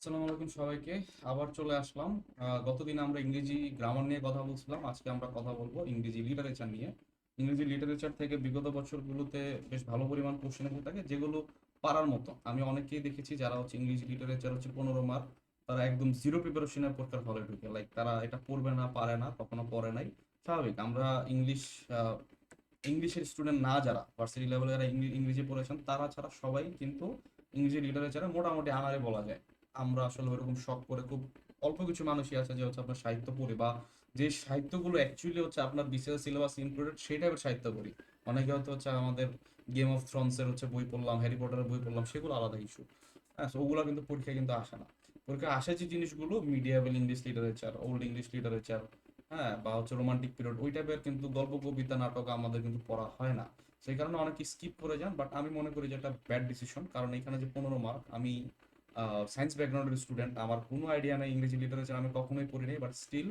আসসালামু আলাইকুম সবাইকে। আবার চলে আসলাম। গতদিন আমরা ইংরেজি গ্রামার নিয়ে কথা বলছিলাম, আজকে আমরা কথা বলবো ইংরেজি লিটারেচার নিয়ে। ইংরেজি লিটারেচার থেকে বিগত বছরগুলোতে বেশ ভালো পরিমাণ কোশ্চেন এসে থাকে, যেগুলো পারার মতো। আমি অনেকেই দেখেছি যারা হচ্ছে ইংরেজি লিটারেচার হচ্ছে 15 মার্ক, তারা একদম জিরো প্রিপারেশনের পরীক্ষার হলে ঢুকে, লাইক তারা এটা পড়বে না, পারে না, কখনো পড়ে নাই। স্বাভাবিক, আমরা ইংলিশ ইংলিশের স্টুডেন্ট না যারা ভার্সিটি লেভেলে যারা ইংরেজি পড়েছেন তারা ছাড়া সবাই কিন্তু ইংরেজি লিটারেচারে মোটামুটি আনারে বলা যায়। আমরা আসলে ওইরকম শখ করে খুব অল্প কিছু মানুষই আছে যে হচ্ছে আপনার সাহিত্য পড়ি, বা যে সাহিত্যগুলো অ্যাকচুয়ালি হচ্ছে আপনার বিসিএস সিলেবাস ইনক্লুডেড সেই টাইপের সাহিত্য পড়ি। অনেকে হয়তো হচ্ছে আমাদের গেম অফ থ্রোনসের হচ্ছে বই পড়লাম, হ্যারি পটারের বই পড়লাম, সেগুলো আলাদা ইস্যু। হ্যাঁ, so ওগুলো কিন্তু পরীক্ষায় কিন্তু আসে না। পরীক্ষায় আসে যে জিনিসগুলো medieval English literature, old English literature, হ্যাঁ, বা হচ্ছে রোমান্টিক পিরিয়ড, ওই টাইপের কিন্তু গল্প কবিতা নাটক আমাদের কিন্তু পড়া হয় না। সেই কারণে অনেকে স্কিপ করে যান, বাট আমি মনে করি যে এটা ব্যাড ডিসিশন। কারণ এখানে যে 15 মার্ক, আমি সায়েন্স ব্যাকগ্রাউন্ডের স্টুডেন্ট, আমার কোনো আইডিয়া নেই ইংরেজি লিটারেচার, আমি কখনোই পড়িনি, বাট স্টিল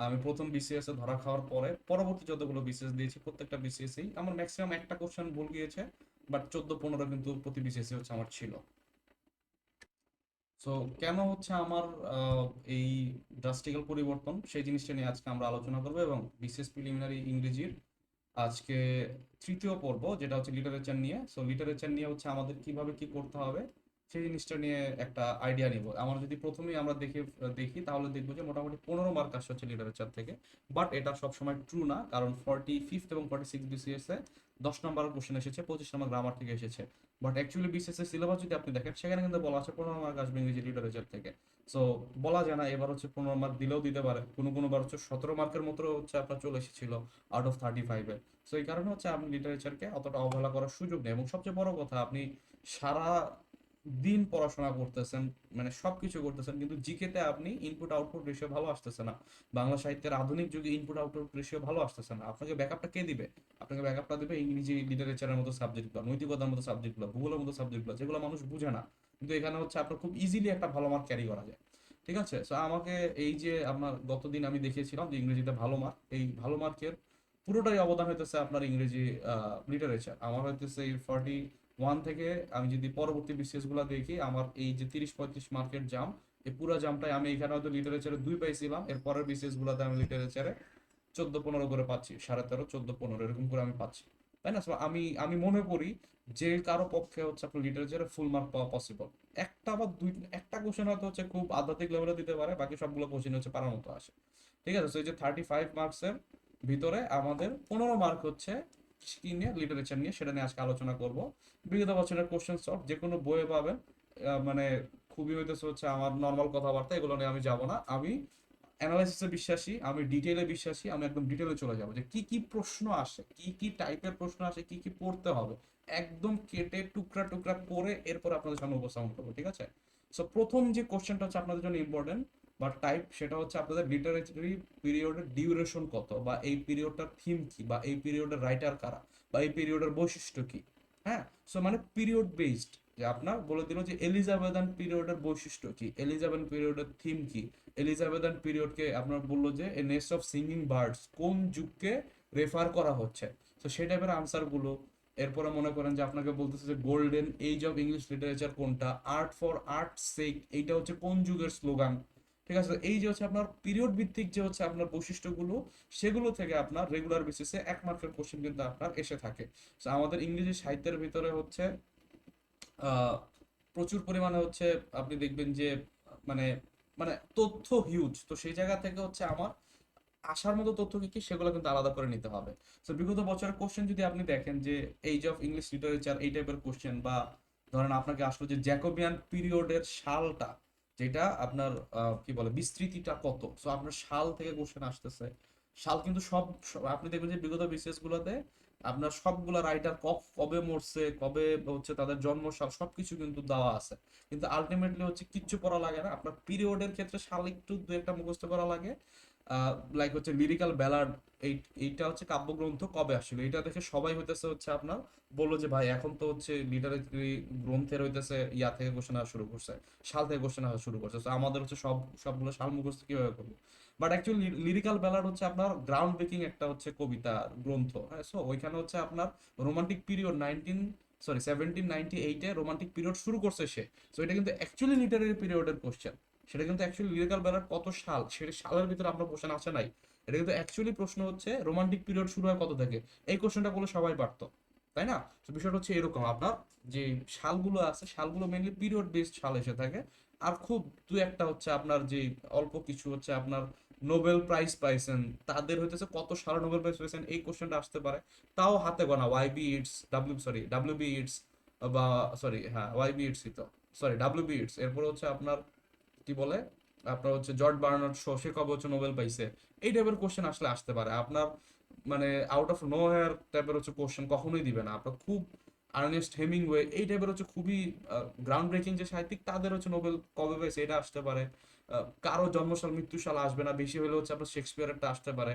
আমি প্রথম বিসিএস এ ধরা খাওয়ার পরে পরবর্তী যতগুলো বিসিএস দিয়েছি প্রত্যেকটা বিসিএসই আমার ম্যাক্সিমাম একটা কোশ্চেন ভুল গিয়েছে, বাট 14-15 কিন্তু প্রতি বিসিএস হচ্ছে আমার ছিল। সো কেন হচ্ছে আমার আহ, এই ড্রাস্টিক্যাল পরিবর্তন, সেই জিনিসটা নিয়ে আজকে আমরা আলোচনা করবো। এবং বিসিএস প্রিলিমিনারি ইংরেজির আজকে তৃতীয় পর্ব, যেটা হচ্ছে লিটারেচার নিয়ে। সো লিটারেচার নিয়ে হচ্ছে আমাদের কিভাবে কি করতে হবে সেই জিনিসটা নিয়ে একটা আইডিয়া নিব। আমার যদি প্রথমেই আমরা দেখি তাহলে দেখবো যে মোটামুটি 15 মার্ক আসছে হচ্ছে লিটারেচার থেকে। বাট এটা সবসময় ট্রু না, কারণ 45th এবং 46 বিসিএস এ 10 নম্বর কোশ্চেন এসেছে, 25 নম্বর গ্রামার থেকে এসেছে। বাট অ্যাকচুয়ালি বিসিএস এর সিলেবাস যদি আপনি দেখেন সেখানে কিন্তু বলা আছে 15 মার্ক আসবে ইংরেজি লিটারেচার থেকে। সো বলা যায় না এবার হচ্ছে 15 মার্ক দিলেও দিতে পারে, কোনো বার হচ্ছে 17 মার্কের মতো হচ্ছে আপনার চলে এসেছিল আউট অফ 35-এ। সো এই কারণে হচ্ছে আপনি লিটারেচারকে অতটা অবহেলা করার সুযোগ নেই। এবং সবচেয়ে বড় কথা, আপনি সারা দিন পড়াশোনা করতেছেন, মানে সবকিছু করতেছেন, কিন্তু জিকে তে আপনি ইনপুট আউটপুট রেশিও ভালো আসতেছে না। বাংলা সাহিত্যের আধুনিক যুগে ইনপুট আউটপুট রেশিও ভালো আসতেছে না। আপনাকে ব্যাকআপটা কে দিবে? আপনাকে ব্যাকআপটা দিবে ইংরেজি লিটারেচারের মতো সাবজেক্টগুলো, নৈতিকতার মতো সাবজেক্টগুলো, ভূগোলের মতো সাবজেক্টগুলো, যেগুলো মানুষ বুঝে না, কিন্তু এখানে হচ্ছে আপনার খুব ইজিলি একটা ভালো মার্ক ক্যারি করা যায়। ঠিক আছে, সো আমাকে এই যে আপনার গতদিন আমি দেখিয়েছিলাম যে ইংরেজিতে ভালো মার্ক, এই ভালো মার্কের পুরোটাই অবদান হইতেছে আপনার ইংরেজি লিটারেচার। আমার হইতেছে এই 41 থেকে, আমি যদি পরবর্তী বিসিএস গুলা দেখি, আমার এই যে 30-35 মার্কের জাম, এই পুরো জামটাই আমি এখানে হয়তো লিটারেচারে 2 পাইছিলাম, এর পরের বিসিএস গুলাতে আমি লিটারেচারে 14-15 করে পাচ্ছি, 13.5 14-15 এরকম করে আমি পাচ্ছি। তাই না? So আমি মনে করি যে কারো পক্ষে হচ্ছে আপনার লিটারেচারে ফুল মার্ক পাওয়া পসিবল। একটা বা দুই, একটা কোশ্চেন হয়তো হচ্ছে খুব আধ্যাত্মিক লেভেলে দিতে পারে, বাকি সবগুলো কোশ্চেন হচ্ছে পারার মতো আসে। ঠিক আছে, তো এই যে 35 মার্কসের ভিতরে আমাদের 15 মার্ক হচ্ছে কি নিয়ে, লিটারেচার নিয়ে, সেটা নিয়ে আজকে আলোচনা করব। বিগত বছরের কোশ্চেন সলভ যে কোনো বইয়ে পাবেন। মানে খুবই হইতেছে হচ্ছে আমার নর্মাল কথাবার্তা, এগুলো নিয়ে আমি যাব না। আমি অ্যানালাইসিসে বিশ্বাসী, আমি ডিটেইলে বিশ্বাসী, আমি একদম ডিটেইলে চলে যাব যে কি কি প্রশ্ন আসে, কি কি টাইপের প্রশ্ন আসে, কি কি পড়তে হবে, একদম কেটে টুকরা টুকরা করে এরপর আপনাদের সামনে উপস্থাপন করবো। ঠিক আছে, সো প্রথম যে কোশ্চেনটা হচ্ছে আপনাদের জন্য ইম্পর্টেন্ট বা টাইপ, সেটা হচ্ছে আপনাদের লিটারেচারি পিরিয়ডের ডিউরেশন কত, বা এই পিরিয়ডটার থিম কি, বা এই পিরিয়ডের রাইটার কারা, বা এই পিরিয়ডের বৈশিষ্ট্য কি। হ্যাঁ, সো মানে পিরিয়ড বেসড, যে আপনার বলে দিল যে এলিজাবেথান পিরিয়ডের বৈশিষ্ট্য কি, এলিজাবেথান পিরিয়ডের থিম কি, এলিজাবেথান পিরিয়ডকে আপনার বললো যে এ নেস্ট অফ সিঙ্গিং বার্ডস কোন যুগকে রেফার করা হচ্ছে। তো সেই টাইপের আনসারগুলো। এরপরে মনে করেন যে আপনাকে বলতেছে যে golden age of English literature কোনটা, আর্ট ফর আর্ট সেক এইটা হচ্ছে কোন যুগের স্লোগান। ঠিক আছে, এই যে হচ্ছে আপনার পিরিয়ড ভিত্তিক যে হচ্ছে আপনার বৈশিষ্ট্যগুলো, সেগুলো থেকে আপনার রেগুলার বেসিসে 1 মার্কের কোশ্চেন কিন্তু আপনার এসে থাকে। তো আমাদের ইংরেজি সাহিত্যের ভিতরে হচ্ছে আহ, প্রচুর পরিমাণে হচ্ছে আপনি দেখবেন যে মানে মানে তথ্য হিউজ, তো সেই জায়গা থেকে হচ্ছে আমার আসার মতো তথ্য কি কি সেগুলো কিন্তু আলাদা করে নিতে হবে। তো বিগত বছরের কোশ্চেন যদি আপনি দেখেন যে এইজ অফ ইংলিশ লিটারেচার এই টাইপের কোশ্চেন, বা ধরেন আপনাকে আসলো যে জ্যাকোবিয়ান পিরিয়ডের সালটা, যেটা আপনার কি বলে বিস্তৃতিটা কত, সো আপনার সাল থেকে কোশ্চেন আসতেছে। সাল কিন্তু আপনি দেখবেন যে বিগত বিসিএস গুলোতে আপনার সবগুলা রাইটার কবে মরছে, কবে হচ্ছে তাদের জন্ম সাল, সবকিছু কিন্তু দেওয়া আছে। কিন্তু আলটিমেটলি হচ্ছে কিচ্ছু পড়া লাগে না, আপনার পিরিয়ডের ক্ষেত্রে সাল একটু দু একটা মুখস্থ করা লাগে। লাইক হচ্ছে লিরিক্যাল ব্যালাড, এইটা হচ্ছে কাব্যগ্রন্থ কবে আসছিল, এটা দেখে সবাই হইতেছে হচ্ছে আপনার বললো যে ভাই এখন তো হচ্ছে লিটারেরি গ্রন্থের হইতেছে ইয়া থেকে কোশ্চেন আসা শুরু করছে, সাল থেকে কোশ্চেন আসা শুরু করছে। তো আমাদের হচ্ছে সবগুলো সাল মুখস্থ কিভাবে করবো? বাট অ্যাকচুয়ালি লিরিক্যাল ব্যালাড হচ্ছে আপনার গ্রাউন্ড ব্রেকিং একটা হচ্ছে কবিতা গ্রন্থ। হ্যাঁ, সো ওইখানে হচ্ছে আপনার রোমান্টিক পিরিয়ড 19 সরি 1798-এ রোমান্টিক পিরিয়ড শুরু করছে সে। সো এটা কিন্তু অ্যাকচুয়ালি লিটারারি পিরিয়ডের কোশ্চেন, সেটা কিন্তু অ্যাকচুয়ালি লিরিক্যাল বেলার কত সাল সেটা সালের ভিতরে আপনার কোশ্চেন আসে নাই। এটা কিন্তু অ্যাকচুয়ালি প্রশ্ন হচ্ছে রোমান্টিক পিরিয়ড শুরু হয় কত থেকে, এই কোশ্চেনটা করলে সবাই পারতো, তাই না? তো বিষয়টা হচ্ছে এরকম, আপনার যে সালগুলো আছে সালগুলো মেনলি পিরিয়ড বেসড সাল এসে থাকে। আর খুব দু একটা হচ্ছে আপনার যে অল্প কিছু হচ্ছে আপনার নোবেল প্রাইজ পাইছেন তাদের হইতেছে কত সালে নোবেল প্রাইজ পাইছেন এই কোশ্চেনটা আসতে পারে। তাও হাতে গোনা, ওয়াইবি ইটস, ডাব্লিউ বি ইটস, বা সরি হ্যাঁ ওয়াইবি ইটসই তো, সরি ডাব্লিউ বি ইটস, এরপর হচ্ছে আপনার কি বলে আপনার হচ্ছে জর্জ বার্নার্ড শো, সে কবে হচ্ছে নোবেল পাইছে, এই টাইপের কোশ্চেন আসলে আসতে পারে আপনার। মানে আউট অফ নো হেয়ার টাইপের হচ্ছে কোশ্চেন কখনোই দিবে না আপনার। খুব আর্নেস্ট হেমিংওয়ে এই টাইপের হচ্ছে খুবই গ্রাউন্ড ব্রেকিং যে সাহিত্যিক তাদের হচ্ছে নোবেল কবে পাইছে এটা আসতে পারে। কারো জন্মসাল মৃত্যুসাল আসবে না, বেশি হলে হচ্ছে আপনার শেক্সপিয়ারেরটা আসতে পারে,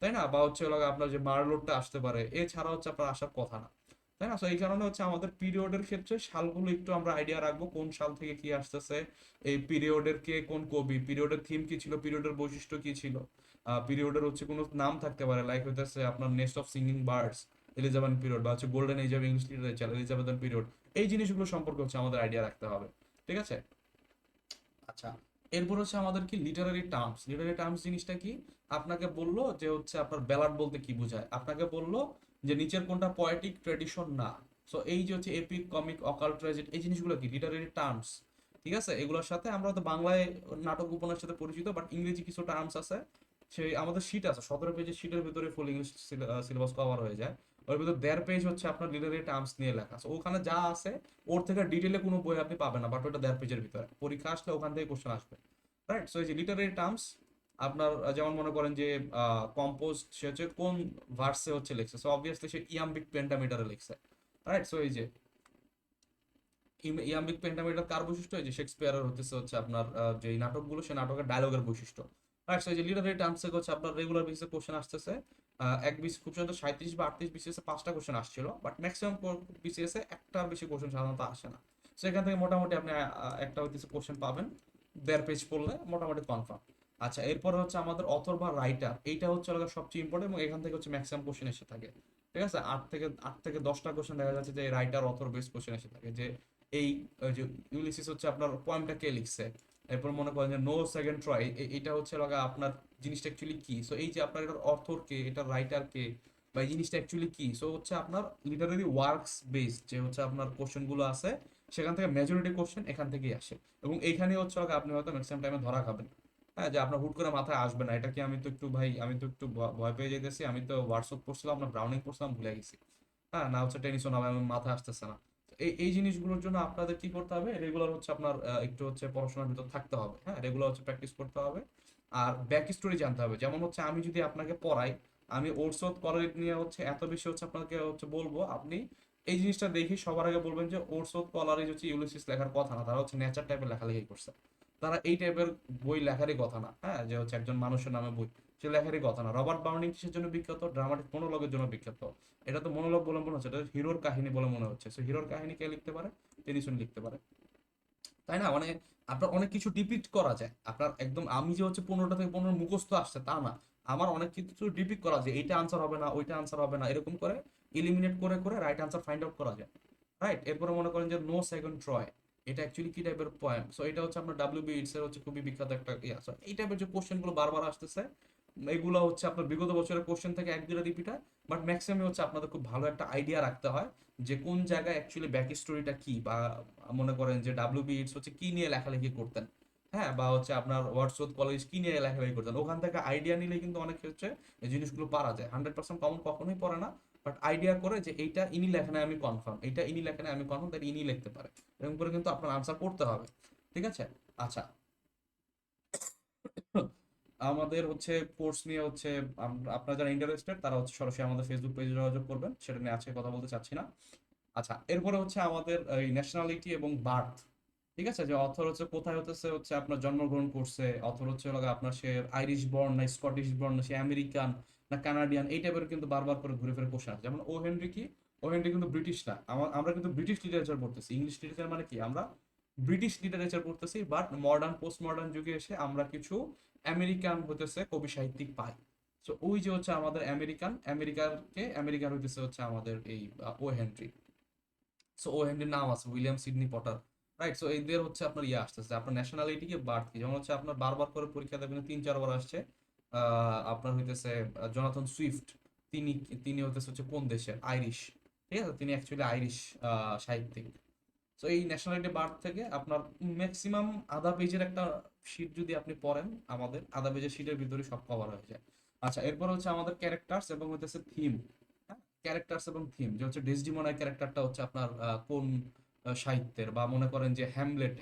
তাই না? বা হচ্ছে হলো আপনার যে মার্লোরটা আসতে পারে, এছাড়া হচ্ছে আপনার আসার কথা না, তাই না? তো এই কারণে হচ্ছে আমাদের পিরিয়ডের ক্ষেত্রে সালগুলো একটু আমরা আইডিয়া রাখবো কোন সাল থেকে কি আসতেছে, এই পিরিয়ডের কে কোন কবি, পিরিয়ডের থিম কি ছিল, পিরিয়ডের বৈশিষ্ট্য কি ছিল, পিরিয়ডের হচ্ছে কোনো নাম থাকতে পারে লাইক হইতেছে আপনার nest of singing birds, Elizabeth period, বা হচ্ছে golden age of English literature, Elizabethan period, এই জিনিসগুলো সম্পর্কে হচ্ছে আমাদের আইডিয়া রাখতে হবে, ঠিক আছে? আচ্ছা, এরপর হচ্ছে আমাদের কি লিটারারি টার্মস। লিটারারি টার্মস জিনিসটা কি? আপনাকে বললো যে হচ্ছে আপনার ব্যালাড বলতে কি বোঝায়, আপনাকে বললো যে নিচের কোনটা পয়েটিক ট্রেডিশন না। সো এই যে হচ্ছে এপিক, কমিক, অকাল্ট, ট্র্যাজেডি, এই জিনিসগুলো কি লিটারারি টার্মস, ঠিক আছে? এগুলোর সাথে আমরা তো বাংলায় নাটক উপন্যাসের সাথে পরিচিত, বাট ইংরেজি কিছু টার্মস আছে, সেই আমাদের শিট আছে 17 পেজের, শিটের ভিতরে ফুল ইংলিশ সিলেবাস কভার হয়ে যায়। ওর ভিতর 1.5 পেজ হচ্ছে আপনার লিটারারি টার্মস নিয়ে লেখা, তো ওখানে যা আছে ওর থেকে ডিটেলে কোনো বই আপনি পাবেন না, বাট ওটা 1.5 পেজের ভিতরে পরীক্ষা আসলে ওখান থেকে কোশ্চেন আসবে, রাইট? সো এই যে লিটারারি টার্মস আপনার যেমন মনে করেন যে কম্পোজ সে হচ্ছে কোন ভার্সে হচ্ছে লিখছে, সো অবভিয়াসলি সে ইয়াম্বিক পেন্টামিটারে লিখছে, রাইট? সো এই যে ইয়াম্বিক পেন্টামিটার কার বৈশিষ্ট্য, এই যে শেক্সপিয়ারের হচ্ছে আপনার যে নাটকগুলো সে নাটকের ডায়লগের বৈশিষ্ট্য, রাইট? সো এই যে লিটারারি টার্মস থেকে হচ্ছে আপনার রেগুলার বেসিসে কোশ্চেন আসতেছে। এক বিশ খুব সাধারণত 37 বা 38 বিসিএস 5টা কোশ্চেন আসছিল, বাট ম্যাক্সিমাম বিসিএস একটা বেশি কোশ্চেন সাধারণত আসে না। সো এখান থেকে মোটামুটি আপনি একটা হইতেছে কোশ্চেন পাবেন 1.5 পেজ পড়লে মোটামুটি কনফার্ম। আচ্ছা, এরপরে হচ্ছে আমাদের অথর বা রাইটার, এইটা হচ্ছে সবচেয়ে ইম্পর্টেন্ট এবং এখান থেকে হচ্ছে ম্যাক্সিমাম কোশ্চেন এসে থাকে, ঠিক আছে? 8 থেকে 10টা কোশ্চেন দেখা যাচ্ছে যে রাইটার অথর বেস কোশ্চেন এসে থাকে, যে এই যে ইউলিসিস হচ্ছে আপনার পোয়েমটা কে লিখছে, এরপর মনে করেন যে নো সেকেন্ড ট্রাই, এটা হচ্ছে আপনার জিনিসটা অ্যাকচুয়ালি কি, সো এই যে আপনার এটার অথর কে, এটার রাইটার কে, বা এই জিনিসটা অ্যাকচুয়ালি কি, সো হচ্ছে আপনার লিটারারি ওয়ার্কস বেসড যে হচ্ছে আপনার কোশ্চেন গুলো আছে, সেখান থেকে মেজরিটি কোশ্চেন এখান থেকেই আসে। এবং এইখানে হচ্ছে আপনি হয়তো ম্যাক্সিমাম টাইমে ধরা খাবেন, হ্যাঁ, যে আপনার হুট করে মাথায় আসবে না এটা কি, আমি তো একটু ভাই আমি তো একটু ভয় পেয়ে যেতেছি, আমি তো হোয়াটসঅ্যাপ পড়ছিলাম আপনার ব্রাউনিং পড়ছিলাম ভুলে গেছি, হ্যাঁ, না হচ্ছে টেনিসও না, আমার মাথায় আসতেছে না। এই জিনিসগুলোর জন্য আপনাদের কি করতে হবে, রেগুলার হচ্ছে আপনার একটু হচ্ছে পড়াশোনার ভিতর থাকতে হবে, হ্যাঁ, রেগুলার হচ্ছে প্র্যাকটিস করতে হবে। আর ব্যাক স্টোরি জানতে হবে, যেমন হচ্ছে আমি যদি আপনাকে পড়াই, আমি ওরসত কলেজ নিয়ে হচ্ছে এত বেশি হচ্ছে আপনাকে হচ্ছে বলবো, আপনি এই জিনিসটা দেখি সবার আগে বলবেন যে ওরসত কলারেজ হচ্ছে ইউলিসিস লেখার কথা না, তারা হচ্ছে নেচার টাইপের লেখালেখি করছে, তারা এই টাইপের বই লেখারই কথা না, হ্যাঁ, যে হচ্ছে একজন মানুষের নামে বই, সে লেখারই কথা না। রবার্ট বার্নিং কিসের জন্য বিখ্যাত? ড্রামাটিক মনোলগের জন্য বিখ্যাত। এটা তো মনোলগ বলে মনে হচ্ছে, এটা হিরোর কাহিনী বলে মনে হচ্ছে, সো হিরোর কাহিনী কে লিখতে পারে? টেনিসন লিখতে পারে, তাই না? মানে আপনার অনেক কিছু ডিপিক্ট করা যায়, আপনার একদম আমি যে হচ্ছে 15টা থেকে 15 মুখস্থ আসছে তা না, আমার অনেক কিছু ডিপিক্ট করা যায়, এইটা আনসার হবে না ওইটা আনসার হবে না, এরকম করে ইলিমিনেট করে করে রাইট আনসার ফাইন্ড আউট করা যায়, রাইট? এরপরে মনে করেন যে নো সেকেন্ড ট্রয়, এটা অ্যাকচুয়ালি কি টাইপের পয়েম, সো এটা হচ্ছে আপনার ডাব্লিউ বি ইটস এর হচ্ছে খুবই বিখ্যাত একটা ইয়া। So এই টাইপের যে কোশ্চেন গুলো বারবার আসতেছে, এগুলো হচ্ছে আপনার বিগত বছরের কোশ্চেন থেকে এক দুটা রিপিট হয়, বাট ম্যাক্সিমাম হচ্ছে আপনাদের খুব ভালো একটা আইডিয়া রাখতে হয় যে কোন জায়গায় অ্যাকচুয়ালি ব্যাক স্টোরিটা কি, বা মনে করেন যে ডাব্লিউ বি ইটস হচ্ছে কি নিয়ে লেখালেখি করতেন, হ্যাঁ, বা হচ্ছে আপনার ওয়ার্ডসওয়ার্থ কলেজ কি নিয়ে লেখালেখি করতেন, ওখান থেকে আইডিয়া নিলে কিন্তু অনেক ক্ষেত্রে এই জিনিসগুলো পারা যায়। 100% কমন কখনোই পড়ে না, বাট আইডিয়া করে যে এইটা ইনি লেখা আমি কনফার্ম, এইটা ইনি লেখা আমি কনফার্ম, তাই ইনি লিখতে পারে, এরকম করে কিন্তু আপনার আনসার করতে হবে, ঠিক আছে? আচ্ছা, আমাদের হচ্ছে কোর্স নিয়ে হচ্ছে আপনারা যারা ইন্টারেস্টেড তারা হচ্ছে সরাসরি আমাদের ফেসবুক পেজে যোগাযোগ করবেন, সেটা নিয়ে আজকে কথা বলতে চাচ্ছি না। আচ্ছা, এরপরে হচ্ছে আমাদের এই ন্যাশনালিটি এবং বার্থ, ঠিক আছে? যে অথর হচ্ছে কোথায় হতেছে হচ্ছে আপনার জন্মগ্রহণ করছে, অথর হচ্ছে আপনার সে আইরিশ বর্ন না স্কটিশ বর্ন না সে আমেরিকান না কানাডিয়ান, এই টাইপের কিন্তু বারবার করে ঘুরে ফিরে কোশ্চেন আছে। যেমন ও হেনরি কি, ও হেনরি কিন্তু ব্রিটিশ না, আমরা কিন্তু ব্রিটিশ লিটারেচার পড়তেছি, ইংলিশ লিটারেচার মানে কি, আমরা ব্রিটিশ লিটারেচার পড়তেছি, বাট মডার্ন পোস্ট মডার্ন যুগে এসে আমরা কিছু আমেরিকান হতেছে কবি সাহিত্যিক পাই। তো ওই যে হচ্ছে আমাদের আমেরিকার হইতেছে হচ্ছে আমাদের এই ও হেনরি। সো ও হেনরির নাম আছে William Sydney Potter, right? So এদের হচ্ছে আপনার ইয়ে আসতেছে আপনার ন্যাশনালিটি কি বার্থ কি, যেমন হচ্ছে আপনার বারবার করে পরীক্ষা দেবেন 3-4 বার আসছে আপনার হইতেছে জনাথন সুইফট, তিনি তিনি হচ্ছে কোন দেশের, আইরিশ, ঠিক আছে, তিনি অ্যাকচুয়ালি আইরিশ সাহিত্যিক। তো এই ন্যাশনালিটি বার্থ থেকে আপনার ম্যাক্সিমাম আধা পেজের একটা শীট যদি আপনি পড়েন, আমাদের আধা পেজের শীটের ভিতরে সব কভার হয়ে যায়। আচ্ছা, এরপর হচ্ছে আমাদের ক্যারেক্টার্স এবং হচ্ছে থিম। হ্যাঁ, ক্যারেক্টার্স এবং থিম, যে হচ্ছে ডেসডিমোনার ক্যারেক্টারটা হচ্ছে আপনার কোন সাহিত্যের, বা মনে করেন যে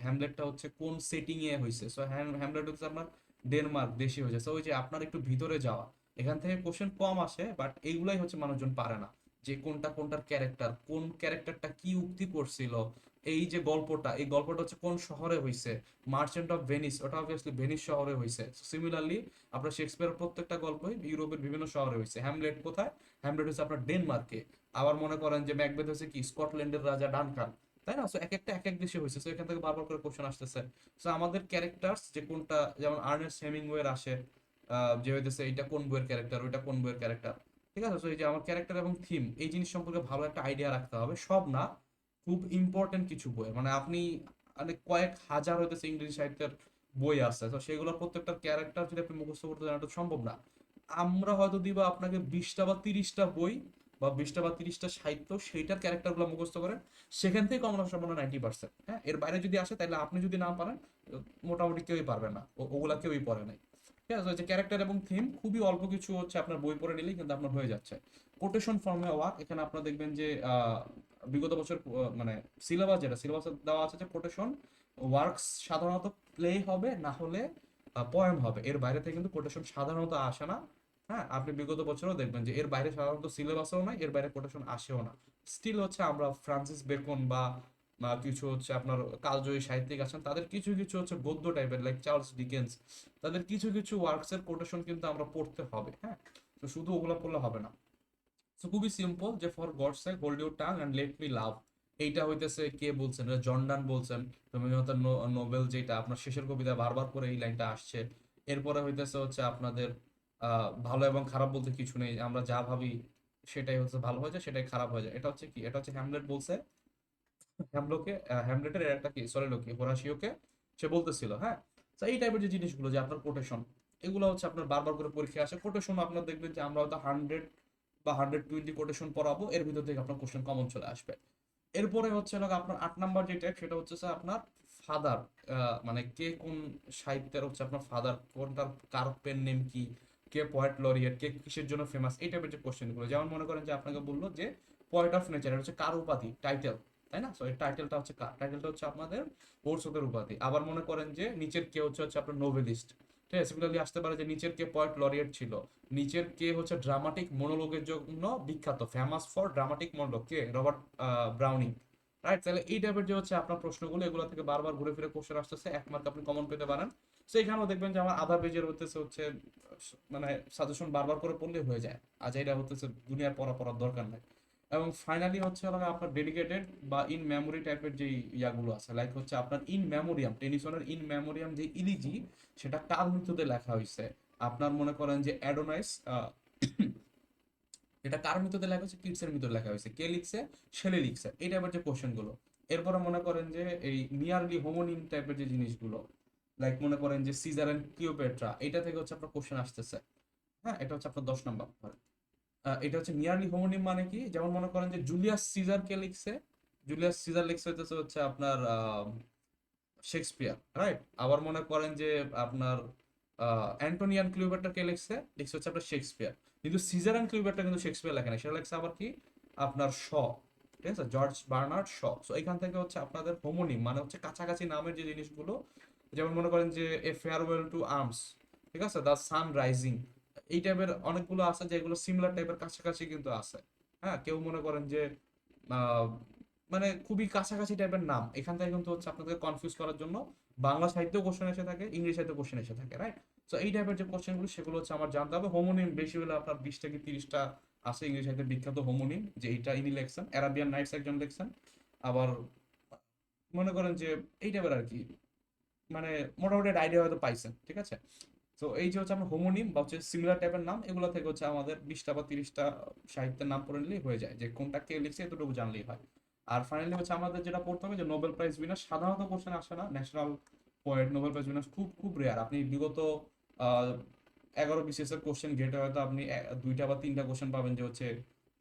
হ্যামলেটটা হচ্ছে কোন সেটিং এ হয়েছে। সো হ্যামলেট হচ্ছে আপনার ডেনমার্ক দেশে হয়েছে। সো ওই যে আপনার একটু ভিতরে যাওয়া, এখান থেকে কোশ্চেন কম আসে, বাট এইগুলাই হচ্ছে মানুষজন পারে না, যে কোনটা কোনটার ক্যারেক্টার, কোন ক্যারেক্টারটা কি উক্তি করছিল, এই যে গল্পটা, এই গল্পটা হচ্ছে কোন শহরে হয়েছে। মার্চেন্ট অফ ভেনিস, ওটা অবভিয়াসলি ভেনিস শহরে হয়েছে। সিমিলারলি আপনার শেক্সপিয়ারের প্রত্যেকটা গল্পই ইউরোপের বিভিন্ন শহরে হয়েছে। হ্যামলেট কোথায়? হ্যামলেট হচ্ছে আপনার ডেনমার্কে। আবার মনে করেন যে ম্যাকবেথ হচ্ছে কি স্কটল্যান্ডের রাজা ডানকান, তাই না? সো এক একটা এক এক দেশে হয়েছে। সো এখান থেকে বারবার করে কোশ্চেন আসতেছে। সো আমাদের ক্যারেক্টার্স যে কোনটা, যেমন আর্নেস্ট হেমিংওয়ের আসে যে হইতেছে এটা কোন বইয়ের ক্যারেক্টার, ওইটা কোন বইয়ের ক্যারেক্টার, ঠিক আছে? তো এই যে আমার ক্যারেক্টার এবং থিম, এই জিনিস সম্পর্কে ভালো একটা আইডিয়া রাখতে হবে। সব না, খুব ইম্পর্টেন্ট কিছু বই, মানে আপনি মানে কয়েক হাজার হইতেছে ইংরেজি সাহিত্যের বই আছে, তো সেগুলোর প্রত্যেকটা ক্যারেক্টার যদি আপনি মুখস্থ করতে জানেন, এটা সম্ভব না। আমরা হয়তো দিবা আপনাকে 20টা বা 30টা বই, বা 20টা বা 30টা সাহিত্য, সেইটার ক্যারেক্টার গুলো মুখস্থ করেন, সেখান থেকে কমন আসার সম্ভাবনা 90%। হ্যাঁ, এর বাইরে যদি আসে তাহলে আপনি যদি না পারেন, মোটামুটি কেউই পারবে না, ওগুলা কেউই পড়ে নাই। ঠিক আছে, যে ক্যারেক্টার এবং থিম খুবই অল্প কিছু হচ্ছে আপনার বই পড়ে নিলেই কিন্তু আপনার হয়ে যাচ্ছে। কোটেশন ফর্মে ওয়ার্ক, এখানে আপনারা দেখবেন যে বিগত বছর মানে সিলেবাস, যেটা সিলেবাসে দেওয়া আছে যে কোটেশন ওয়ার্কস সাধারণত প্লে হবে, না হলে পয়েম হবে, এর বাইরে থেকে কিন্তু কোটেশন সাধারণত আসে না। হ্যাঁ, আপনি বিগত বছরও দেখবেন যে এর বাইরে সাধারণত সিলেবাসেও নাই, এর বাইরে কোটেশন আসেও না। স্টিল হচ্ছে আমরা ফ্রান্সিস বেকন বা কিছু হচ্ছে আপনার কালজয়ী সাহিত্যিক আছেন, তাদের কিছু কিছু হচ্ছে গদ্য টাইপের, লাইক চার্লস ডিকেন্স, তাদের কিছু কিছু ওয়ার্কস এর কোটেশন কিন্তু আমরা পড়তে হবে। হ্যাঁ, তো শুধু ওগুলো পড়লে হবে না। সো খুবই সিম্পল, যে for God sake hold your tongue and let me লাভ, এইটা হইতেছে কে বলছেন? এটা জন ডান বলছেন। রবীন্দ্রনাথের নোবেল, যেটা আপনার শেষের কবিতা বারবার করে এই লাইনটা আসছে। এরপরে হইতেছে হচ্ছে আপনাদের ভালো এবং খারাপ বলতে কিছু নেই, আমরা যা ভাবি সেটাই হচ্ছে ভালো হয়ে যায়, সেটাই খারাপ হয়ে যায়। এটা হচ্ছে কি, এটা হচ্ছে হ্যামলেট বলছে হ্যামলেটের একটা কি সলিলকি হোরাশিওকে সে বলতেছিল। হ্যাঁ, তো এই টাইপের যে জিনিসগুলো, যে আপনার কোটেশন, এগুলো হচ্ছে আপনার বারবার করে পরীক্ষায় আসে। কোটেশন আপনার দেখবেন যে আমরা হয়তো 100 বা 120 কোটেশন পড়াবো, এর ভিতর থেকে আপনার কোশ্চেন কমন চলে আসবে। এরপরে হচ্ছে হলো আপনার 8 নাম্বার যে ট্যাগ, সেটা হচ্ছে আপনার ফাদার, মানে কে কোন সাহিত্যের হচ্ছে আপনার ফাদার, কোনটার কার পেন নেম কি, কে পোয়েট লরিয়েট, কে কিসের জন্য ফেমাস, এই টাইপের যে কোশ্চেনগুলো। যেমন মনে করেন যে আপনাকে বললো যে পোয়েট অফ নেচার, এটা হচ্ছে কার উপাধি, টাইটেল, তাই না? সো এই টাইটেলটা হচ্ছে কার? টাইটেলটা হচ্ছে আপনাদের ওরসদের উপাধি। আবার মনে করেন যে নিচের কে হচ্ছে হচ্ছে আপনার নোভেলিস্ট, ঠিক আছে? সিমিলারলি আসতে পারে যে নিচের কে পোয়েট লরিয়েট ছিল, নিচের কে হচ্ছে ড্রামাটিক মনোলগের জন্য বিখ্যাত, famous for dramatic monologue, K? Robert Browning, right? তাহলে এই টাইপের যে হচ্ছে আপনার প্রশ্নগুলো, এগুলো থেকে বারবার ঘুরে ফিরে কোশ্চেন আসতেছে, এক মার্ক আপনি কমন পেতে পারেন। তো এখানেও দেখবেন যে আমার আধা পেজের হচ্ছে মানে সাজেশন বারবার করে পড়লে হয়ে যায়, আজ এটা হচ্ছে দুনিয়ার পড়ার দরকার নাই। এবং ফাইনালি হচ্ছে হলো আপনার ডেডিকেটেড বা ইন মেমোরি টাইপের যে ইয়াগুলো আছে, লাইক হচ্ছে আপনার ইন মেমোরিয়াম, টেনিসনের ইন মেমোরিয়াম যে ইলিজি, সেটা কার মৃত্যুতে লেখা হয়েছে? আপনার মনে করেন যে অ্যাডোনাইস, এটা কার মৃত্যুতে লেখা হয়েছে? কিটসের মৃত্যুতে লেখা হয়েছে। কে লিখছে? শেলে লিখছে। এই টাইপের যে কোশ্চেন গুলো। এরপরে মনে করেন যে এই নিয়ারলি হোমোনিম টাইপের যে জিনিসগুলো, লাইক মনে করেন যে সিজার এন্ড ক্লিওপেট্রা, এটা থেকে হচ্ছে আপনার কোশ্চেন আসতেছে। হ্যাঁ, এটা হচ্ছে আপনার 10 নাম্বার। এটা হচ্ছে নিয়ারলি হোমোনিম মানে কি, যেমন মনে করেন যে জুলিয়াস সিজার কে লিখছে, জুলিয়াস সিজার লিখছে হচ্ছে আপনার শেক্সপিয়ার, রাইট? আবার মনে করেন যে আপনার অ্যান্টোনিয়ান ক্লিওপেট্রা কে লিখছে? লিখছে হচ্ছে আপনার শেক্সপিয়ার। কিন্তু সিজার অ্যান্ড ক্লিওপেট্রা কিন্তু শেক্সপিয়ার লেখে না, সেটা লেখছে আবার কি আপনার শ, ঠিক আছে, জর্জ বার্নার্ড শ। সো এখান থেকে হচ্ছে আপনাদের হোমোনিম মানে হচ্ছে কাছাকাছি নামের যে জিনিসগুলো, যেমন মনে করেন যে এ ফেয়ারওয়েল টু আর্মস, ঠিক আছে, দ্য সান রাইজিং, এই টাইপের অনেকগুলো আছে যেগুলো সিমিলার টাইপের, কাছাকাছি কিন্তু আছে। হ্যাঁ, কেউ মনে করেন যে আহ, মানে খুবই কাছাকাছি টাইপের নাম, এখান থেকে কিন্তু হচ্ছে আপনাদের কনফিউজ করার জন্য বাংলা সাহিত্যেও কোশ্চেন এসে থাকে, ইংলিশ সাহিত্যে কোশ্চেন এসে থাকে, রাইট? তো এই টাইপের যে কোশ্চেনগুলো, সেগুলো হচ্ছে আমার জানতে হবে। হোমোনিম বেশি হলে আপনার 20 থেকে 30টা আছে ইংলিশ সাহিত্যের বিখ্যাত হোমোনিম, যে এইটা ইনি লেখছেন, অ্যারাবিয়ান নাইটস একজন লেখছেন। আবার মনে করেন যে এই টাইপের আর কি, মানে মোটামুটি একটা আইডিয়া হয়তো পাইছেন, ঠিক আছে? তো এই যে হচ্ছে আমরা হোমোনিম বা হচ্ছে সিমিলার টাইপের নাম, এগুলো থেকে হচ্ছে আমাদের 20টা বা 30টা সাহিত্যের নাম পড়ে নিলেই হয়ে যায়, যে কোনটা কে লিখছে এতটুকু জানলেই হয়। আর ফাইনালি হচ্ছে আমাদের যেটা পড়তে হবে যে নোবেল প্রাইজ উইনার সাধারণত কোশ্চেন আসে না, national poet Nobel prize winner খুব খুব রেয়ার। আপনি বিগত 11 BCS এর কোশ্চেন ঘেটে হয়তো আপনি দুইটা বা তিনটা কোশ্চেন পাবেন যে হচ্ছে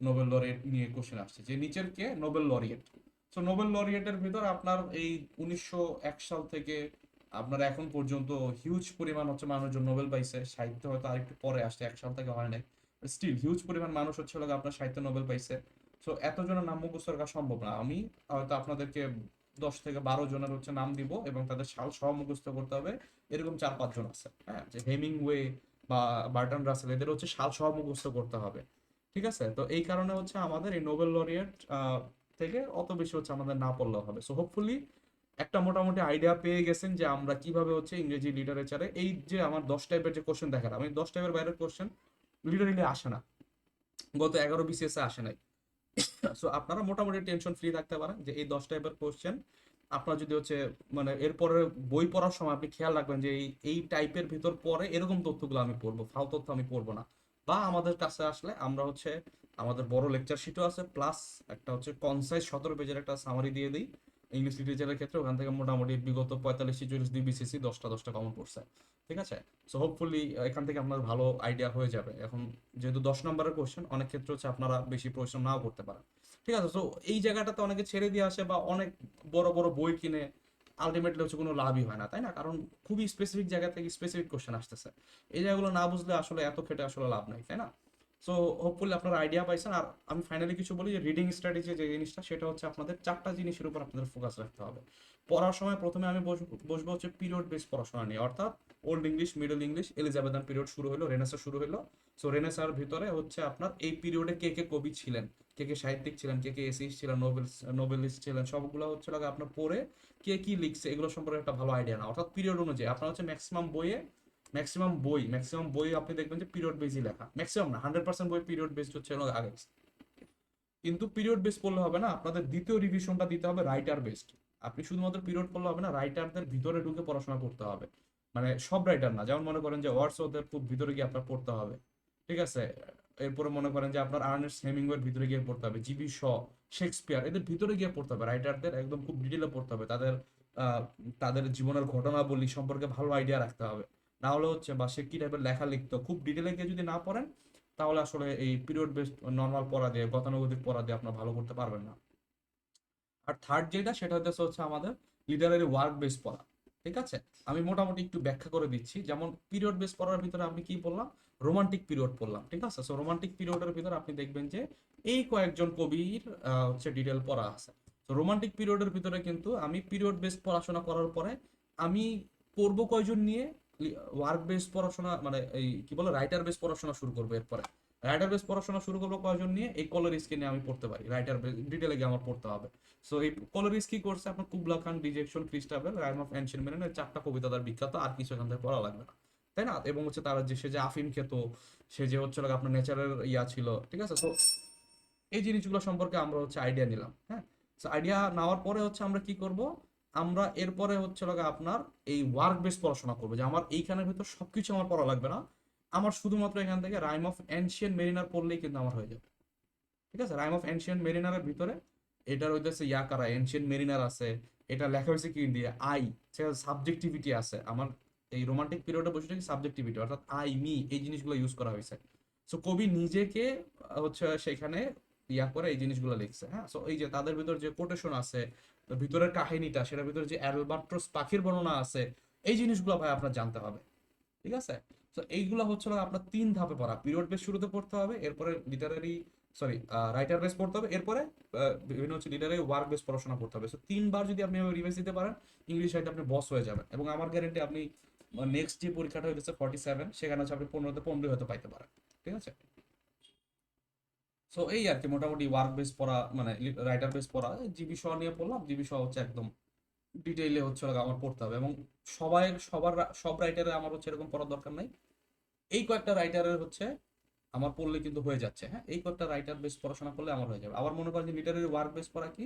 নোবেল লরিয়েট নিয়ে কোশ্চেন আসছে, যে নিচের কে নোবেল লরিয়েট। সো নোবেল লরিয়েটের ভিতর আপনার এই 1901 সাল থেকে আপনার এখন পর্যন্ত হিউজ পরিমাণ হচ্ছে মানুষজন নোবেল পাইছে। সাহিত্য হয়তো আরেকটু পরে আসছে, 1 সাল থেকে হয় নাই, স্টিল হিউজ পরিমাণ মানুষ হচ্ছে হলো আপনার সাহিত্য নোবেল পাইছে। সো এতজনের নাম মুখস্থ রাখা সম্ভব না। আমি হয়তো আপনাদেরকে 10 থেকে 12 জনের হচ্ছে নাম দিব এবং তাদের সাল সহ মুখস্থ করতে হবে। এরকম 4-5 জন আছে, হ্যাঁ, যে হেমিংওয়ে বা বার্টন রাসেল, এদের হচ্ছে সাল সহ মুখস্থ করতে হবে। ঠিক আছে, তো এই কারণে হচ্ছে আমাদের এই নোবেল লরিয়েট থেকে অত বেশি হচ্ছে আমাদের না পড়লেও হবে। সো হোপফুলি একটা মোটামুটি আইডিয়া পেয়ে গেছেন যে আমরা কিভাবে হচ্ছে ইংরেজি লিটারেচারে এই যে আমার 10 টাইপের যে কোশ্চেন দেখার, আমি 10 টাইপের বাইরের কোশ্চেন লিটারেলি আসে না, গত 11 BCS আসে নাই। সো আপনারা মোটামুটি টেনশন ফ্রি থাকতে পারেন যে এই 10 টাইপের কোশ্চেন আপনার যদি হচ্ছে মানে এরপরে বই পড়ার সময় আপনি খেয়াল রাখবেন যে এই এই টাইপের ভিতর পরে এরকম তথ্যগুলো আমি পড়বো, ফাও তথ্য আমি পড়বো না। বা আমাদের কাছে আসলে আমরা হচ্ছে আমাদের বড় লেকচার শিটও আছে, প্লাস একটা হচ্ছে কনসাইজ 17 পেজের একটা সামারি দিয়ে দিই ইংলিশ লিটারেচারের ক্ষেত্রে। ওখান থেকে মোটামুটি বিগত 45-46 দিয়ে বিসিসি 10টা কমন পড়ছে। ঠিক আছে, সো হোপফুলি এখান থেকে আপনার ভালো আইডিয়া হয়ে যাবে। এখন যেহেতু 10 নম্বরের কোশ্চেন, অনেক ক্ষেত্রে হচ্ছে আপনারা বেশি পরিশ্রম নাও করতে পারেন। ঠিক আছে, তো এই জায়গাটাতে অনেকে ছেড়ে দিয়ে আসে বা অনেক বড় বড় বই কিনে, আলটিমেটলি হচ্ছে কোনো লাভই হয় না, তাই না? কারণ খুবই স্পেসিফিক জায়গা থেকে স্পেসিফিক কোশ্চেন আসতেছে। এই জায়গাগুলো না বুঝলে আসলে এত খেটে আসলে লাভ নাই, তাই না? সো হোপফুলি আপনারা আইডিয়া পাইছেন। আর আমি ফাইনালি কিছু বলি যে রিডিং স্ট্র্যাটেজি যে জিনিসটা, সেটা হচ্ছে আপনাদের 4টা জিনিসের উপর আপনাদের ফোকাস রাখতে হবে পড়ার সময়। প্রথমে আমি বসবো হচ্ছে পিরিয়ড বেস পড়াশোনা নিয়ে, অর্থাৎ old English, middle English, Elizabethan period শুরু হলো, রেনেসা শুরু হলো। সো রেনেসার ভিতরে হচ্ছে আপনার এই পিরিয়ডে কে কে কবি ছিলেন, কে কে সাহিত্যিক ছিলেন, কে কে এসিস্ট ছিলেন, নোবেলিস্ট ছিলেন, সবগুলো হচ্ছে লাগে আপনার পড়ে কে কি লিখছে এগুলো সম্পর্কে একটা ভালো আইডিয়া না। অর্থাৎ পিরিয়ড অনুযায়ী আপনার হচ্ছে ম্যাক্সিমাম বই আপনি দেখবেন যে পিরিয়ড বেসই লেখা, ম্যাক্সিমাম না, 100% বই পিরিয়ড বেসড হচ্ছে আগে। কিন্তু পিরিয়ড বেস পড়লে হবে না, আপনাদের দ্বিতীয় রিভিশনটা দিতে হবে রাইটার বেসড। আপনি শুধুমাত্র পিরিয়ড পড়লে হবে না, রাইটারদের ভিতরে ঢুকে পড়াশোনা করতে হবে। মানে সব রাইটার না, যেমন মনে করেন যে ওয়ার্ডসওয়ার্থের খুব ভিতরে গিয়ে আপনার পড়তে হবে। ঠিক আছে, এরপরে মনে করেন যে আপনার আর্নেস্ট হেমিংওয়ের ভিতরে গিয়ে পড়তে হবে, জিবি শ, শেক্সপিয়ার, এদের ভিতরে গিয়ে পড়তে হবে। রাইটারদের একদম খুব ডিটেলে পড়তে হবে, তাদের আহ, তাদের জীবনের ঘটনাবলী সম্পর্কে ভালো আইডিয়া রাখতে হবে। না হলে হচ্ছে বা সে কি টাইপের লেখা লিখতো, খুব ডিটেলে গিয়ে যদি না পড়েন, তাহলে আসলে এই পিরিয়ড বেসড নর্মাল পড়া দিয়ে, গতানুগতিক পড়া দিয়ে আপনার ভালো করতে পারবেন না। আর থার্ড যেটা, সেটা হচ্ছে আমাদের লিটারারি ওয়ার্ক বেস পড়া। ঠিক আছে, আমি মোটামুটি একটু ব্যাখ্যা করে দিচ্ছি। যেমন পিরিয়ড বেস পড়ার ভিতরে আমি কি বললাম, রোমান্টিক পিরিয়ড পড়লাম। ঠিক আছে, সো রোমান্টিক পিরিয়ডের ভিতরে আপনি দেখবেন যে এই কয়েকজন কবির হচ্ছে ডিটেল পড়া আছে। তো রোমান্টিক পিরিয়ডের ভিতরে কিন্তু আমি পিরিয়ড বেস পড়াশোনা করার পরে আমি পড়বো কয়জন নিয়ে, ওয়ার্ক বেস পড়াশোনা মানে এই কি বলে রাইটার বেস পড়াশোনা শুরু করবো। এরপরে রাইটার বেস পড়াশোনা শুরু করবো কয়জন নিয়ে, এই কলোরিস্টকে নিয়ে আমি পড়তে পারি, রাইটার বেস ডিটেলে গিয়ে আমার পড়তে হবে। সো এই কলোরিস কি করছে, আপনার Kubla Khan, dejection, Christabel, rime of ancient mariner, 4টা কবিতা তার বিখ্যাত, আর কিছু এখান থেকে পড়া লাগবে না, তাই না? এবং হচ্ছে তার যে সে যে আফিম খেত, সে যে হচ্ছে আপনার নেচারের ইয়া ছিল। ঠিক আছে, তো এই জিনিসগুলো সম্পর্কে আমরা হচ্ছে আইডিয়া নিলাম, হ্যাঁ। তো আইডিয়া নেওয়ার পরে হচ্ছে আমরা কি করব, আমরা এরপরে হচ্ছে আপনার এই ওয়ার্ক বেস পড়াশোনা করবো, যে আমার এইখানের ভিতর সবকিছু আমার পড়া লাগবে না, আমার শুধুমাত্র এখান থেকে রাইম অফ এনশিয়েন্ট মেরিনার পড়লেই কিন্তু আমার হয়ে যাবে। ঠিক আছে, রাইম অফ এনশিয়েন্ট মেরিনারের ভিতরে এটার হইতেছে ইয়াকারা এনশিয়েন্ট মেরিনার আছে, এটা লেখা হয়েছে কি দিয়ে আই, সাবজেক্টিভিটি আছে আমার। এই রোমান্টিক পিরিয়ডে বসে থাকি সাবজেক্টিভিটি, অর্থাৎ আই মি এই জিনিসগুলো ইউজ করা হয়েছে। সো কবি নিজেকে হচ্ছে সেখানে ইয়া করে এই জিনিসগুলো লিখছে, হ্যাঁ। সো এই যে তাদের ভিতর যে কোটেশন আছে, তো ভিতরের কাহিনীটা, সেটার ভিতরে যে অ্যালবাট্রস পাখির বর্ণনা আছে, এই জিনিসগুলো ভাই আপনার জানতে হবে। ঠিক আছে, তো এইগুলো হচ্ছে আপনার 3 ধাপে পড়া। পিরিয়ড বেস শুরুতে পড়তে হবে, এরপরে লিটারারি সরি রাইটার বেস পড়তে হবে, এরপরে বিভিন্ন হচ্ছে লিটারারি ওয়ার্ক বেস পড়াশোনা করতে হবে। সো 3 বার যদি আপনি রিভাইজ দিতে পারেন, ইংলিশ সাইডে আপনি বস হয়ে যাবেন। এবং আমার গ্যারেন্টি আপনি নেক্সট যে পরীক্ষাটা হয়েছে 47, সেখানে হচ্ছে আপনি 15-তে 15 হতে পাইতে পারেন। ঠিক আছে, সো এই আর কি মোটামুটি ওয়ার্ক বেস পড়া মানে রাইটার বেস পড়া। জিবি শ নিয়ে পড়লাম, জিবি শ হচ্ছে একদম ডিটেইলে হচ্ছে আমার পড়তে হবে। এবং সবার সব রাইটারে আমার হচ্ছে এরকম পড়ার দরকার নাই, এই কয়েকটা রাইটারের হচ্ছে আমার পড়লে কিন্তু হয়ে যাচ্ছে, হ্যাঁ। এই কয়েকটা রাইটার বেস পড়াশোনা করলে আমার হয়ে যাবে। আবার মনে করেন যে লিটারেরি ওয়ার্ক বেস পড়া কি,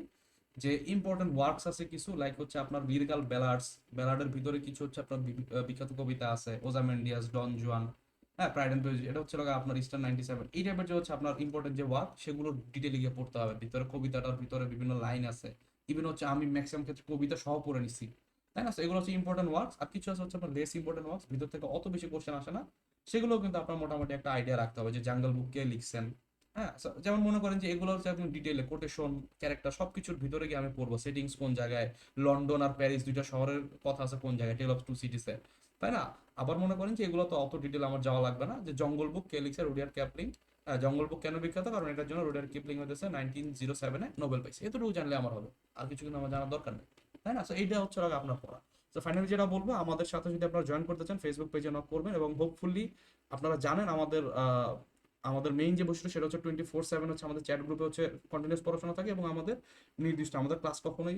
যে ইম্পর্টেন্ট ওয়ার্কস আছে কিছু, লাইক হচ্ছে আপনার লিরিক্যাল ব্যালাডস, ব্যালাডের ভিতরে কিছু হচ্ছে আপনার বিখ্যাত কবিতা আছে, ওজামেন্ডিয়াস, ডন জুয়ান, হ্যাঁ, প্রাইড এন্ড প্রেজুডিস এটা হচ্ছে লাগা আপনার ইস্টার্ন 97 এই টাইপের যে হচ্ছে আপনার ইম্পর্টেন্ট যে ওয়ার্ক সেগুলো ডিটেইলে গিয়ে পড়তে হবে। ভিতরে কবিতাটার ভিতরে বিভিন্ন লাইন আছে, ইভেন হচ্ছে আমি ম্যাক্সিমাম ক্ষেত্রে কবিতা সহ পড়ে নিছি, তাই না? So এগুলো হচ্ছে ইম্পর্টেন্ট ওয়ার্কস। আর কিছু আছে হচ্ছে আপনার লেস ইম্পর্টেন্ট ওয়ার্কস, ভিতর থেকে অত বেশি কোশ্চেন আসে না, সেগুলো কিন্তু আপনার মোটামুটি একটা আইডিয়া রাখতে হবে যে জাঙ্গল বুক কে লিখছেন। হ্যাঁ, so যেমন মনে করেন যে এগুলো হচ্ছে আপনি ডিটেইলে কোটেশন, ক্যারেক্টার সবকিছুর ভিতরে গিয়ে আমি পড়বো, সেটিংস কোন জায়গায়, লন্ডন আর প্যারিস দুইটা শহরের কথা আছে কোন জায়গায়, টেল অফ টু সিটিসে, তাই না? আবার মনে করেন যে এগুলো তো অত ডিটেল আমার যাওয়া লাগবে না, যে জঙ্গল বুক কে লিখছে, রুডিয়ার্ড ক্যাপলিং। জঙ্গল বুক কেন বিখ্যাত, কারণ এটার জন্য রুডিয়ার্ড কিপলিং হতেছে 1907-এ নোবেল পাইছে, এতটুকু জানলে আমার হবে, আর কিছু কিন্তু আমার জানার দরকার নেই, তাই না? তো এইটা হচ্ছে আগে আপনার পড়া। তো ফাইনালি যেটা বলবো, আমাদের সাথে যদি আপনারা জয়েন করতে চান ফেসবুক পেজে নক করবেন, এবং হোপফুলি আপনারা জানেন আমাদের আমাদের মেইন যে বৈশিষ্ট্য সেটা হচ্ছে 24/7 হচ্ছে আমাদের চ্যাট গ্রুপে হচ্ছে কন্টিনিউস পড়াশোনা থাকে, এবং আমাদের নির্দিষ্ট আমাদের ক্লাস কখনোই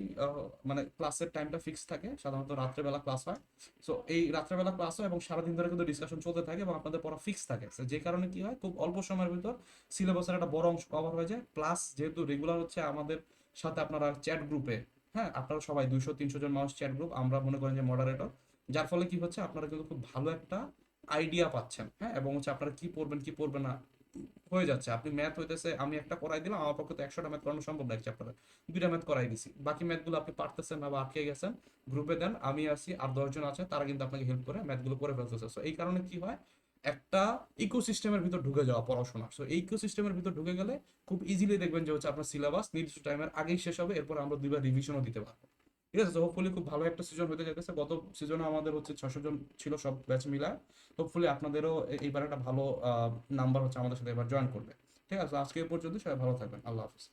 মানে ক্লাসের টাইমটা ফিক্স থাকে, সাধারণত রাত্রেবেলা ক্লাস হয়। সো এই রাত্রেবেলা ক্লাস হয় এবং সারাদিন ধরে কিন্তু ডিসকাশন চলতে থাকে, এবং আপনাদের পড়া ফিক্স থাকে। So যে কারণে কি হয়, খুব অল্প সময়ের ভিতর সিলেবাসের একটা বড় অংশ কভার হয়ে যায়, প্লাস যেহেতু রেগুলার হচ্ছে আমাদের সাথে আপনারা চ্যাট গ্রুপে, হ্যাঁ আপনারা সবাই 200-300 জন মানুষ চ্যাট গ্রুপ, আমরা মনে করেন যে মডারেটর, যার ফলে কি হচ্ছে আপনারা কিন্তু খুব ভালো একটা আইডিয়া পাচ্ছেন, হ্যাঁ, এবং হচ্ছে আপনারা কি পড়বেন কি পড়বেন না হয়ে যাচ্ছে। আপনি ম্যাথ হইতেছে, আমি একটা করাই দিলাম, আমার পক্ষে তো 100টা ম্যাথ করানো সম্ভব না এক চ্যাপ্টারে, 2টা ম্যাথ করাই দিছি, বাকি ম্যাথগুলো আপনি পারতেছেন না বা আটকে গেছেন, গ্রুপে দেন, আমি আছি আর 10 জন আছে, তারা কিন্তু আপনাকে হেল্প করে ম্যাথগুলো করে ফেলতেছে। সো এই কারণে কি হয়, একটা ইকোসিস্টেমের ভিতর ঢুকে যাওয়া পড়াশোনা। সো এই ইকোসিস্টেমের ভিতর ঢুকে গেলে খুব ইজিলি দেখবেন যে হচ্ছে আপনার সিলেবাস নির্দিষ্ট টাইমের আগেই শেষ হবে, এরপর আমরা 2বার রিভিশনও দিতে পারবো। ঠিক আছে, তো হোপফুলি খুব ভালো একটা সিজন হতে যেতেছে। গত সিজনে আমাদের হচ্ছে 600 জন ছিল সব ব্যাচ মিলায়, হোপফুলি আপনাদেরও এইবার একটা ভালো নাম্বার হচ্ছে আমাদের সাথে এবার জয়েন করবে। ঠিক আছে, আজকে এই পর্যন্ত, সবাই ভালো থাকবেন, আল্লাহ হাফিজ।